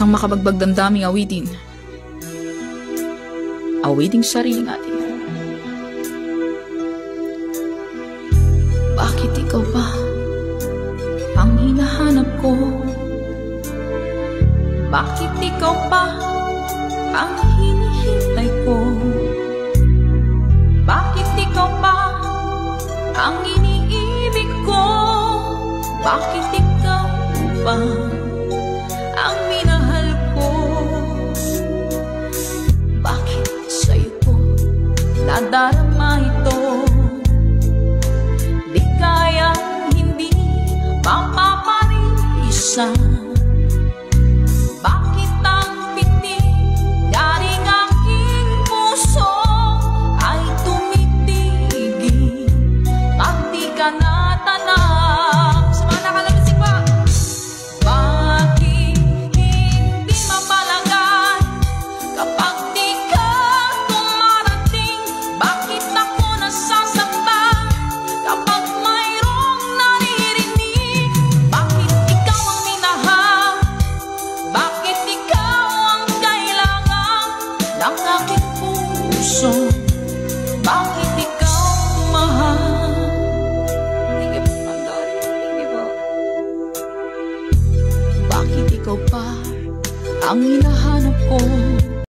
Isang makabagbag damdaming awitin. Awiting sariling atin. Bakit ikaw ba ang hinahanap ko? Bakit ikaw pa ang hinihintay ko? Bakit ikaw pa ang iniibig ko? Bakit ikaw pa ang minahal ko? Bakit sa'yo ko nadarama ito? Di kayang hindi mapaparisa. Bakit ang pitik galing aking puso ay tumitigil? Pati ka natanap sa mga nakalagisig pa. Bakit hindi mapalagay kapag di ka tumarating? Bakit ako nasasaktan kapag mayroong naririnig? Bakit ikaw ang minahal? Bakit ikaw ang kailangan ng aking puso? Bakit ikaw mahal? Hindi po, Pandori. Hindi po. Bakit ikaw pa ang minahal?